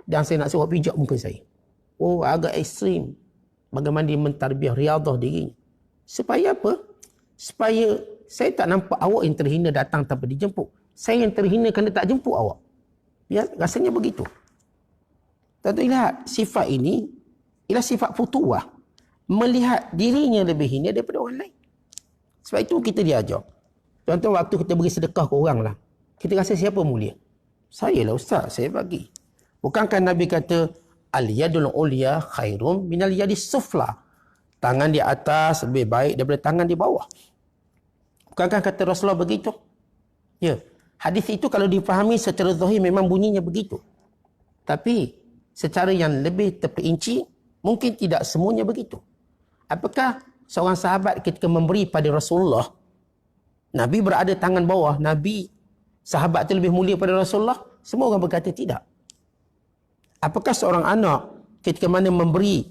Dan saya nak suruh pijak muka saya. Oh, agak ekstrim. Bagaimana dia mentarbiah riadah dirinya. Supaya apa? Supaya saya tak nampak awak yang terhina datang tanpa dijemput. Saya yang terhina kerana tak jemput awak. Ya, rasanya begitu. Tentu lihat sifat ini ialah sifat futuwah. Melihat dirinya lebih hina daripada orang lain. Sebab itu kita diajar. Contoh waktu kita beri sedekah ke orang lah. Kita rasa siapa mulia? Saya lah ustaz, saya bagi. Bukankah Nabi kata, al-yadul ulya khairum minal yadis sufla. Tangan di atas lebih baik daripada tangan di bawah. Bukankah kata Rasulullah begitu? Ya. Hadis itu kalau difahami secara zahir memang bunyinya begitu. Tapi secara yang lebih terperinci, mungkin tidak semuanya begitu. Apakah seorang sahabat ketika memberi pada Rasulullah, Nabi berada tangan bawah, Nabi, sahabat itu lebih mulia pada Rasulullah? Semua orang berkata tidak. Apakah seorang anak ketika mana memberi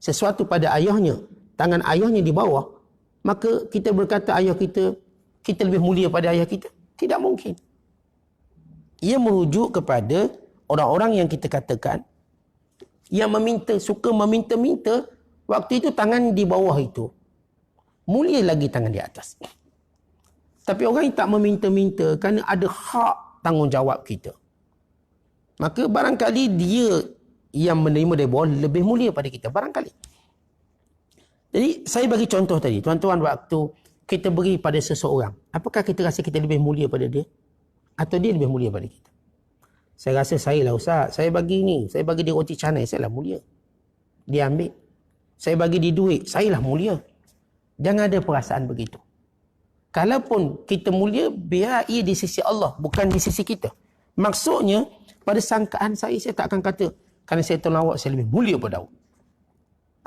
sesuatu pada ayahnya, tangan ayahnya di bawah, maka kita berkata ayah kita lebih mulia pada ayah kita? Tidak mungkin. Ia merujuk kepada orang-orang yang kita katakan yang suka meminta-minta, waktu itu tangan di bawah itu mulia lagi tangan di atas. Tapi orang yang tak meminta-minta kerana ada hak tanggungjawab kita, maka barangkali dia yang menerima dari bawah lebih mulia pada kita. Barangkali. Jadi saya bagi contoh tadi. Tuan-tuan, waktu kita beri pada seseorang, apakah kita rasa kita lebih mulia pada dia? Atau dia lebih mulia pada kita? Saya rasa saya lah ustaz. Saya bagi ni. Saya bagi dia roti canai. Saya lah mulia. Dia ambil. Saya bagi dia duit. Saya lah mulia. Jangan ada perasaan begitu. Kalaupun kita mulia, biar ia di sisi Allah. Bukan di sisi kita. Maksudnya, pada sangkaan saya tak akan kata, kerana saya tolong awak, saya lebih mulia pada awak.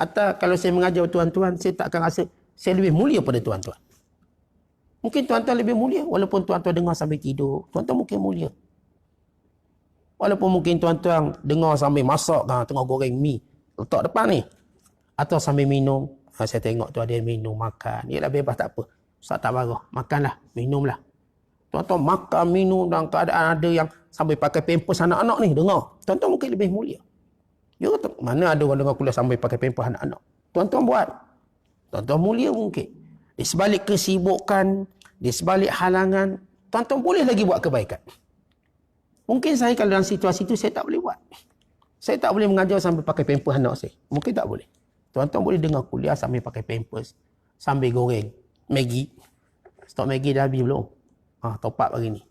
Atau kalau saya mengajar tuan-tuan, saya tak akan rasa saya lebih mulia pada tuan-tuan. Mungkin tuan-tuan lebih mulia. Walaupun tuan-tuan dengar sambil tidur, tuan-tuan mungkin mulia. Walaupun mungkin tuan-tuan dengar sambil masak, tengah goreng mi, letak depan ni. Atau sambil minum. Saya tengok tu ada minum, makan. Yalah bebas tak apa. Ustaz tak marah. Makanlah, minumlah. Tuan-tuan makan, minum dalam keadaan ada yang sambil pakai pampers anak-anak ni. Dengar. Tuan-tuan mungkin lebih mulia. Ya, mana ada orang dengar kuliah sambil pakai pampers anak-anak. Tuan-tuan buat. Tuan-tuan mulia mungkin. Di sebalik kesibukan, di sebalik halangan, tuan-tuan boleh lagi buat kebaikan. Mungkin saya kalau dalam situasi itu saya tak boleh buat. Saya tak boleh mengajar sambil pakai pampers anak saya. Mungkin tak boleh. Tuan-tuan boleh dengar kuliah sambil pakai pampers. Sambil goreng Maggi. Stok Maggi dah habis belum? Top up pagi ni.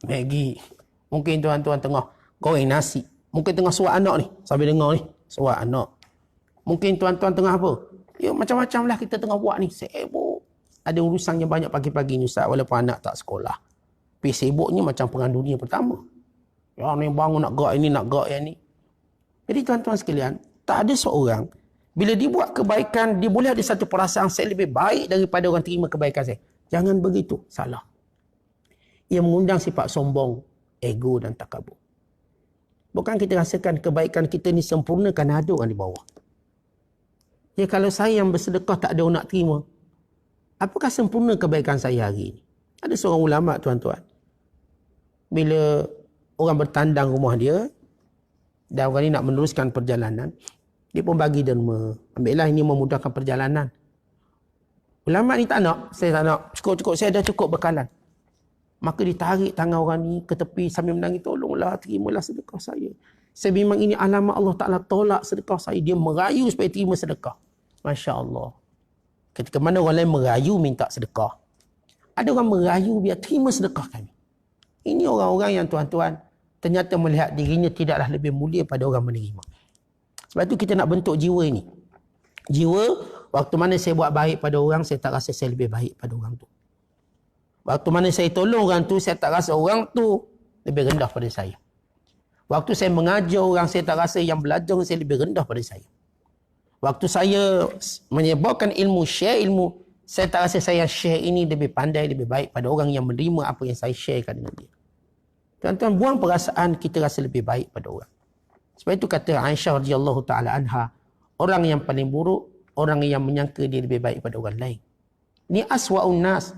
Maggi. Mungkin tuan-tuan tengah goreng nasi. Mungkin tengah suap anak ni. Sambil dengar ni. Suap anak. Mungkin tuan-tuan tengah apa? Ya macam-macam lah kita tengah buat ni. Sibuk. Ada urusan yang banyak pagi-pagi ni Ustaz. Walaupun anak tak sekolah. Tapi sibuknya macam perang dunia pertama. Ya ni bangun nak gerak ini, nak gerak yang ni. Jadi tuan-tuan sekalian, tak ada seorang bila dia buat kebaikan, dia boleh ada satu perasaan saya lebih baik daripada orang terima kebaikan saya. Jangan begitu, salah. Ia mengundang sifat sombong, ego dan takabur. Bukan kita rasakan kebaikan kita ni sempurna kerana ada orang di bawah. Ya kalau saya yang bersedekah tak ada orang nak terima, apakah sempurna kebaikan saya hari ini? Ada seorang ulama tuan-tuan. Bila orang bertandang rumah dia, dan orang ni nak meneruskan perjalanan, dia pun bagi derma. Ambillah ini memudahkan perjalanan. Ulama ni tak nak. Saya tak nak. Cukup-cukup. Saya dah cukup bekalan. Maka ditarik tangan orang ni ke tepi sambil menangis. Tolonglah, terimalah sedekah saya. Saya memang ini alamat Allah Ta'ala tolak sedekah saya. Dia merayu supaya terima sedekah. Masya Allah. Ketika mana orang lain merayu minta sedekah. Ada orang merayu biar terima sedekah kami. Ini orang-orang yang tuan-tuan ternyata melihat dirinya tidaklah lebih mulia pada orang menerima. Sebab itu kita nak bentuk jiwa ini. Jiwa, waktu mana saya buat baik pada orang, saya tak rasa saya lebih baik pada orang tu. Waktu mana saya tolong orang tu, saya tak rasa orang tu lebih rendah pada saya. Waktu saya mengajar orang, saya tak rasa yang belajar saya lebih rendah pada saya. Waktu saya menyebarkan ilmu, share ilmu, saya tak rasa saya share ini lebih pandai, lebih baik pada orang yang menerima apa yang saya sharekan dengan dia. Tuan-tuan, buang perasaan kita rasa lebih baik pada orang. Sebab itu kata Aisyah radhiyallahu ta'ala anha, orang yang paling buruk, orang yang menyangka dia lebih baik pada orang lain. Ini aswa'un nas.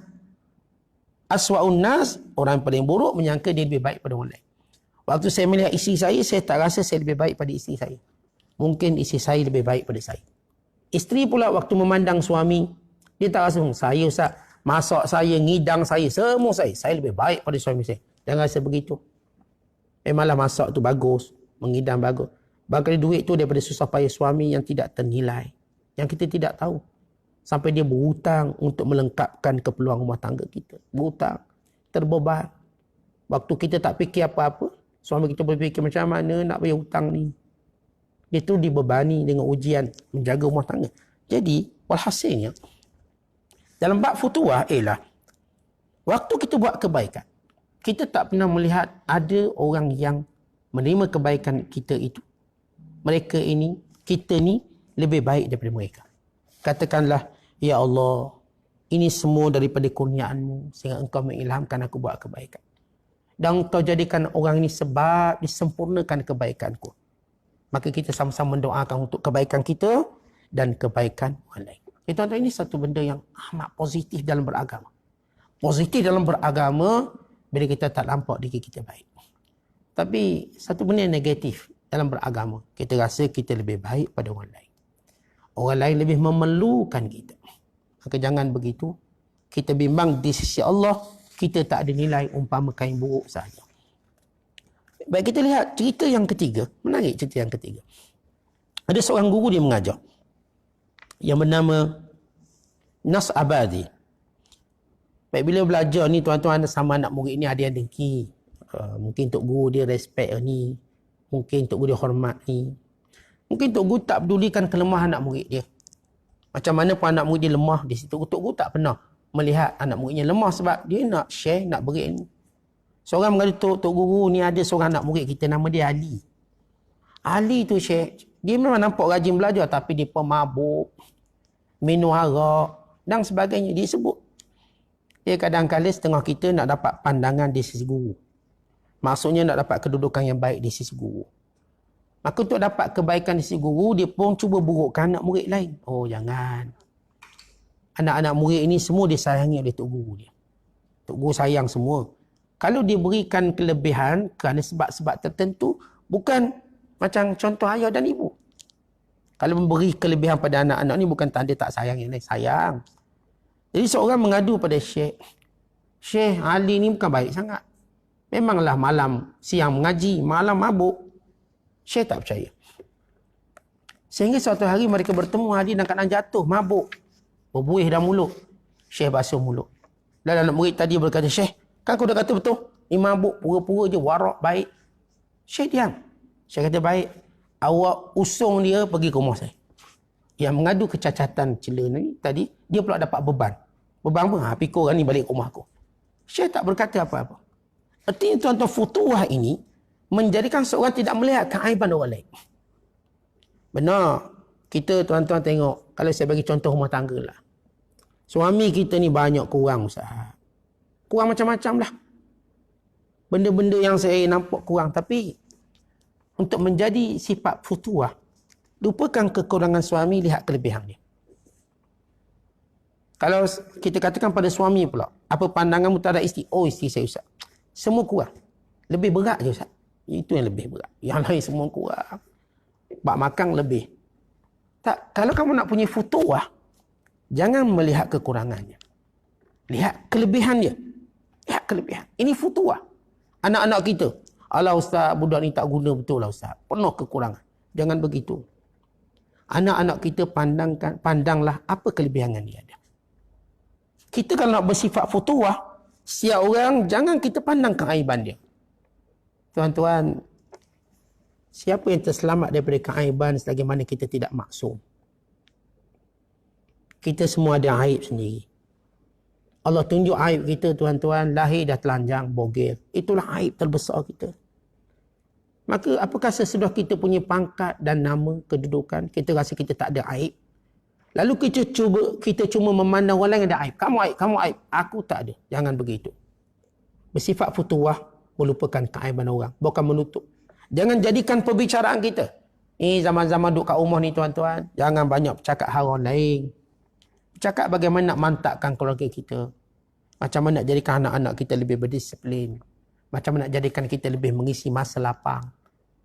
Aswa'un nas, orang yang paling buruk menyangka dia lebih baik pada orang lain. Waktu saya melihat isteri saya tak rasa saya lebih baik pada isteri saya. Mungkin isteri saya lebih baik pada saya. Isteri pula waktu memandang suami, dia tak rasa, saya Ustaz, masak saya, ngidang saya, semua saya lebih baik pada suami saya. Jangan rasa begitu. Malah masak tu bagus, mengidam bagus. Bahkan duit tu daripada susah payah suami yang tidak ternilai. Yang kita tidak tahu. Sampai dia berhutang untuk melengkapkan keperluan rumah tangga kita. Berhutang, terbeban. Waktu kita tak fikir apa-apa, suami kita berfikir macam mana nak bayar hutang ni. Dia tu dibebani dengan ujian menjaga rumah tangga. Jadi, walhasilnya, dalam bab futuah ialah, waktu kita buat kebaikan, kita tak pernah melihat ada orang yang menerima kebaikan kita itu. Mereka ini, kita ni lebih baik daripada mereka. Katakanlah, Ya Allah, ini semua daripada kurniaan-Mu sehingga Engkau mengilhamkan aku buat kebaikan. Dan Engkau jadikan orang ini sebab disempurnakan kebaikanku. Maka kita sama-sama mendoakan untuk kebaikan kita dan kebaikan orang lain. Tuan-tuan, ini satu benda yang amat positif dalam beragama. Positif dalam beragama bila kita tak nampak diri kita baik. Tapi satu benda yang negatif dalam beragama. Kita rasa kita lebih baik pada orang lain. Orang lain lebih memerlukan kita. Maka jangan begitu. Kita bimbang di sisi Allah, kita tak ada nilai umpama kain buruk sahaja. Baik, kita lihat cerita yang ketiga. Menarik cerita yang ketiga. Ada seorang guru dia mengajar. Yang bernama Nas Abadi. Baik, bila belajar ni tuan-tuan sama anak murid ni ada yang dengki. Mungkin Tok Guru dia respect ni. Mungkin Tok Guru dia hormat ni. Mungkin Tok Guru tak pedulikan kelemahan anak murid dia. Macam mana pun anak murid dia lemah di situ. Tok Guru tak pernah melihat anak muridnya lemah sebab dia nak share, nak beri ilmu. Seorang mengadu Tok Guru ni ada seorang anak murid kita nama dia Ali. Ali tu Syekh, dia memang nampak rajin belajar tapi dia pemabuk, minum arak dan sebagainya. Dia sebut. Dia kadang-kadang setengah kita nak dapat pandangan di sisi guru. Maksudnya nak dapat kedudukan yang baik di sisi guru. Maka untuk dapat kebaikan di sisi guru, dia pun cuba burukkan anak murid lain. Oh jangan. Anak-anak murid ini semua disayangi oleh Tok Guru dia. Tok Guru sayang semua. Kalau dia berikan kelebihan kerana sebab-sebab tertentu, bukan macam contoh ayah dan ibu. Kalau memberi kelebihan pada anak-anak ni bukan tanda tak sayang yang lain. Sayang. Jadi seorang mengadu pada Syekh. Syekh Ali ni bukan baik sangat. Memanglah malam siang mengaji, malam mabuk. Syekh tak percaya. Sehingga suatu hari mereka bertemu, Hadi dan Kanan jatuh, mabuk. Berbuih dalam mulut. Syekh basuh mulut. Dan anak murid tadi berkata, Syekh, kan aku dah kata betul. Ni mabuk, pura-pura je, warak, baik. Syekh diam. Syekh kata, baik. Awak usung dia pergi ke rumah saya. Yang mengadu kecacatan cela ni tadi, dia pula dapat beban. Beban apa? Pikul orang ni balik ke rumah aku. Syekh tak berkata apa-apa. Artinya tuan-tuan, futuwah ini menjadikan seorang tidak melihat keaiban orang lain. Benar. Kita tuan-tuan tengok, kalau saya bagi contoh rumah tangga lah. Suami kita ni banyak kurang, Ustaz. Kurang macam-macam lah. Benda-benda yang saya nampak kurang. Tapi untuk menjadi sifat futuwah, lupakan kekurangan suami, lihat kelebihan dia. Kalau kita katakan pada suami pula, apa pandanganmu terhadap isteri? Oh, isteri saya, Ustaz, semua kurang. Lebih berat je, Ustaz. Itu yang lebih berat. Yang lain semua kurang. Bak makan lebih. Tak, kalau kamu nak punya futuwah, jangan melihat kekurangannya. Lihat kelebihan dia. Lihat kelebihan. Ini futuwah. Anak-anak kita, alah Ustaz, budak ni tak guna betul lah Ustaz. Penuh kekurangan. Jangan begitu. Anak-anak kita pandanglah apa kelebihan yang dia ada. Kita kalau nak bersifat futuwah, setiap orang jangan kita pandang keaiban dia. Tuan-tuan, siapa yang terselamat daripada keaiban selagi mana kita tidak maksum? Kita semua ada aib sendiri. Allah tunjuk aib kita, tuan-tuan, lahir dah telanjang, bogel. Itulah aib terbesar kita. Maka apakah sesudah kita punya pangkat dan nama, kedudukan, kita rasa kita tak ada aib? Lalu kita cuma memandang orang lain ada aib. Kamu aib. Aku tak ada. Jangan begitu. Bersifat futuwah, melupakan keaiban orang. Bukan menutup. Jangan jadikan perbicaraan kita. Ni zaman-zaman duduk kat rumah ni, tuan-tuan. Jangan banyak bercakap hal orang lain. Bercakap bagaimana nak mantapkan keluarga kita. Macam mana nak jadikan anak-anak kita lebih berdisiplin. Macam mana nak jadikan kita lebih mengisi masa lapang.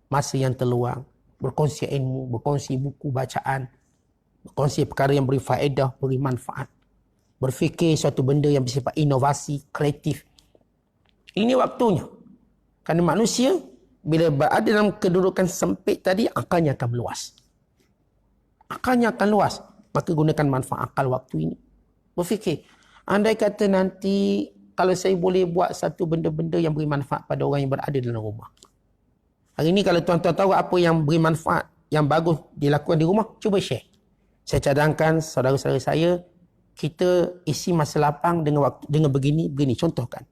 Masa yang terluang. Berkongsi ilmu, berkongsi buku bacaan. Berkongsi perkara yang beri faedah, beri manfaat. Berfikir suatu benda yang bersifat inovasi, kreatif. Ini waktunya. Kerana manusia, bila berada dalam kedudukan sempit tadi, akalnya akan meluas. Akalnya akan luas. Maka gunakan manfaat akal waktu ini. Berfikir, andai kata nanti, kalau saya boleh buat satu benda-benda yang beri manfaat pada orang yang berada dalam rumah. Hari ini kalau tuan-tuan tahu apa yang beri manfaat, yang bagus dilakukan di rumah, cuba share. Saya cadangkan saudara-saudara saya, kita isi masa lapang dengan begini, contohkan.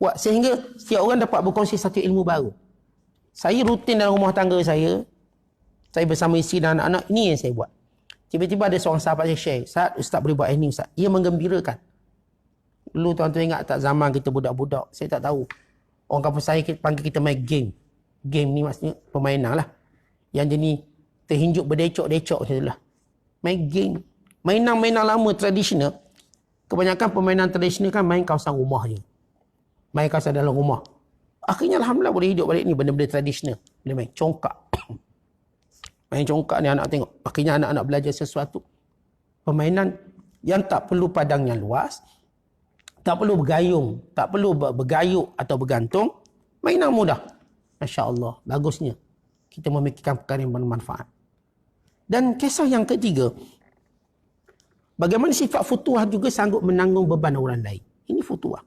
Buat sehingga setiap orang dapat berkongsi satu ilmu baru. Saya rutin dalam rumah tangga saya bersama isteri dan anak-anak, ini yang saya buat. Tiba-tiba ada seorang sahabat saya share, Ustaz boleh buat ini Ustaz. Ia menggembirakan. Dulu tuan-tuan ingat tak zaman kita budak-budak, saya tak tahu. Orang kampung saya panggil kita main game. Game ni maksudnya permainan lah. Yang jenis terhinjuk berdecok-decok macam lah. Main game. Mainan-mainan lama tradisional. Kebanyakan permainan tradisional kan main kawasan rumah je. Main kawasan dalam rumah. Akhirnya Alhamdulillah boleh hidup balik ni benda-benda tradisional. Boleh main congkak. Main congkak ni anak tengok. Akhirnya anak-anak belajar sesuatu. Permainan yang tak perlu padang yang luas. Tak perlu bergayung. Tak perlu bergayuk atau bergantung. Mainan mudah. Masya Allah. Bagusnya. Kita memikirkan perkara yang bermanfaat. Dan kisah yang ketiga. Bagaimana sifat futuwah juga sanggup menanggung beban orang lain. Ini futuwah.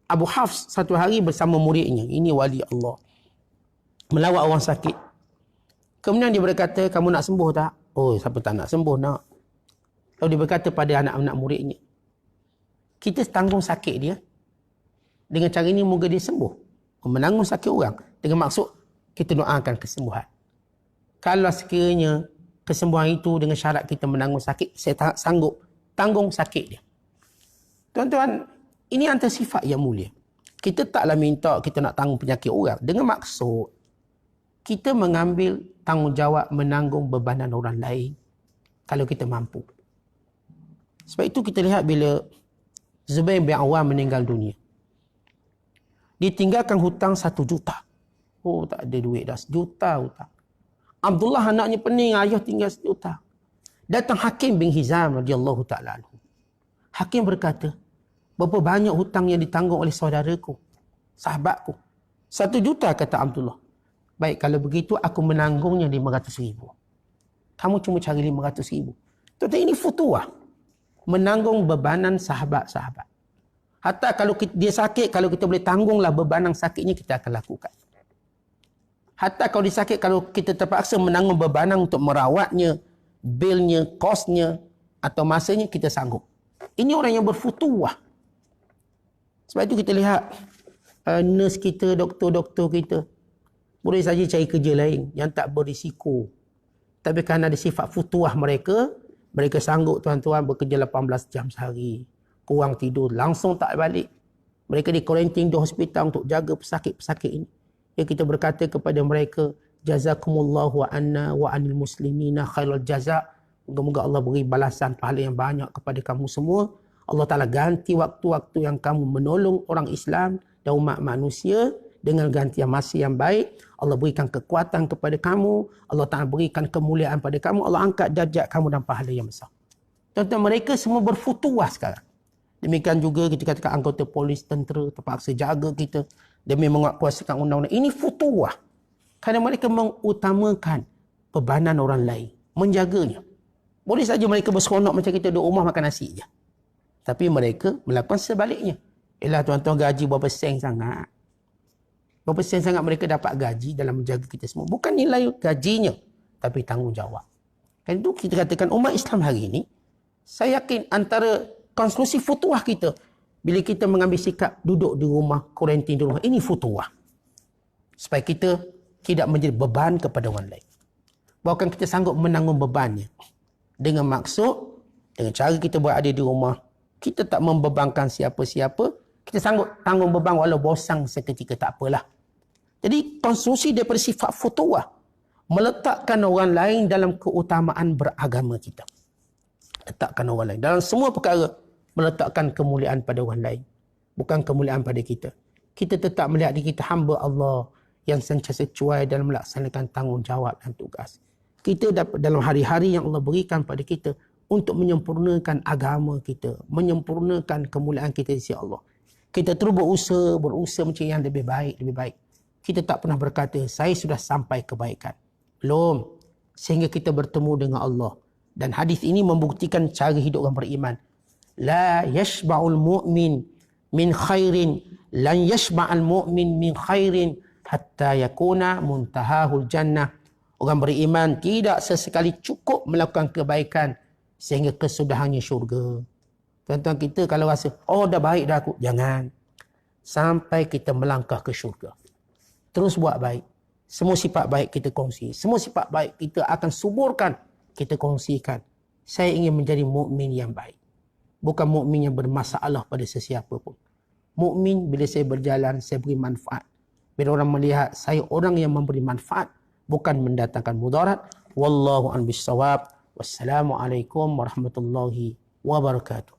Abu Hafs satu hari bersama muridnya. Ini wali Allah. Melawat orang sakit. Kemudian dia berkata, kamu nak sembuh tak? Oh, siapa tak nak sembuh, nak. Lalu dia berkata pada anak-anak muridnya, kita tanggung sakit dia. Dengan cara ini, moga dia sembuh. Menanggung sakit orang. Dengan maksud, kita doakan kesembuhan. Kalau sekiranya kesembuhan itu dengan syarat kita menanggung sakit, saya tak sanggup tanggung sakit dia. Tuan-tuan, ini antara sifat yang mulia. Kita taklah minta kita nak tanggung penyakit orang. Dengan maksud, kita mengambil tanggungjawab menanggung bebanan orang lain kalau kita mampu. Sebab itu kita lihat bila Zubair bin Awam meninggal dunia. Dia tinggalkan hutang 1 juta. Oh, tak ada duit dah. 1 juta hutang. Abdullah anaknya pening, ayah tinggal 1 juta. Datang Hakim bin Hizam radhiyallahu ta'ala anhu. Hakim berkata, berapa banyak hutang yang ditanggung oleh saudaraku, sahabatku. 1 juta kata Abdullah. Baik, kalau begitu aku menanggungnya 500,000. Kamu cuma cari 500 ribu. Tuan-tuan, ini futuah. Menanggung bebanan sahabat-sahabat. Hatta kalau dia sakit, kalau kita boleh tanggunglah bebanan sakitnya, kita akan lakukan. Hatta kalau dia sakit, kalau kita terpaksa menanggung bebanan untuk merawatnya, bilnya, kosnya, atau masanya, kita sanggup. Ini orang yang berfutuah. Sebab itu kita lihat nurse kita, doktor-doktor kita boleh saja cari kerja lain yang tak berisiko. Tapi kerana ada sifat futuah mereka, mereka sanggup tuan-tuan bekerja 18 jam sehari. Kurang tidur, langsung tak balik. Mereka di kuarantin di hospital untuk jaga pesakit-pesakit ini. Ya, kita berkata kepada mereka, jazakumullahu wa anna wa anil muslimina khairul jaza. Moga-moga Allah beri balasan pahala yang banyak kepada kamu semua. Allah Ta'ala ganti waktu-waktu yang kamu menolong orang Islam dan umat manusia dengan ganti yang masih yang baik. Allah berikan kekuatan kepada kamu. Allah Ta'ala berikan kemuliaan pada kamu. Allah angkat darjat kamu dan pahala yang besar. Tuan-tuan, mereka semua berfutuah sekarang. Demikian juga kita katakan anggota polis, tentera terpaksa jaga kita demi menguatkuasakan undang-undang. Ini futuah. Kerana mereka mengutamakan bebanan orang lain. Menjaganya. Boleh saja mereka berseronok macam kita duduk rumah makan nasi je. Tapi mereka melakukan sebaliknya. Ialah tuan-tuan, gaji berapa sen sangat. Berapa sen sangat mereka dapat gaji dalam menjaga kita semua. Bukan nilai gajinya, tapi tanggungjawab. Kan itu kita katakan umat Islam hari ini, saya yakin antara konstruksi futuah kita, bila kita mengambil sikap duduk di rumah, kuarantin di rumah, ini futuah. Supaya kita tidak menjadi beban kepada orang lain. Bahkan kita sanggup menanggung bebannya. Dengan maksud, dengan cara kita berada di rumah, kita tak membebankan siapa-siapa, kita sanggup tanggung beban walau bosan seketika, tak apalah. Jadi konstruksi daripada sifat futuah, meletakkan orang lain dalam keutamaan beragama kita. Letakkan orang lain. Dalam semua perkara, meletakkan kemuliaan pada orang lain. Bukan kemuliaan pada kita. Kita tetap melihat diri kita hamba Allah yang sentiasa cuai dalam melaksanakan tanggungjawab dan tugas. Kita dapat dalam hari-hari yang Allah berikan pada kita untuk menyempurnakan agama kita, menyempurnakan kemuliaan kita di sisi Allah. Kita terus berusaha macam yang lebih baik, lebih baik. Kita tak pernah berkata, saya sudah sampai kebaikan. Belum. Sehingga kita bertemu dengan Allah. Dan hadis ini membuktikan cara hidup orang beriman. La yashba'ul mu'min min khairin, lan yashba'al mu'min min khairin hatta yakuna muntahahul jannah. Orang beriman tidak sesekali cukup melakukan kebaikan sehingga kesudahannya syurga. Tuan-tuan, kita kalau rasa, oh dah baik dah aku. Jangan. Sampai kita melangkah ke syurga. Terus buat baik. Semua sifat baik kita kongsi. Semua sifat baik kita akan suburkan, kita kongsikan. Saya ingin menjadi mukmin yang baik. Bukan mukmin yang bermasalah pada sesiapa pun. Mukmin bila saya berjalan, saya beri manfaat. Bila orang melihat saya orang yang memberi manfaat, bukan mendatangkan mudarat. Wallahu a'lam bishawab. Wassalamualaikum warahmatullahi wabarakatuh.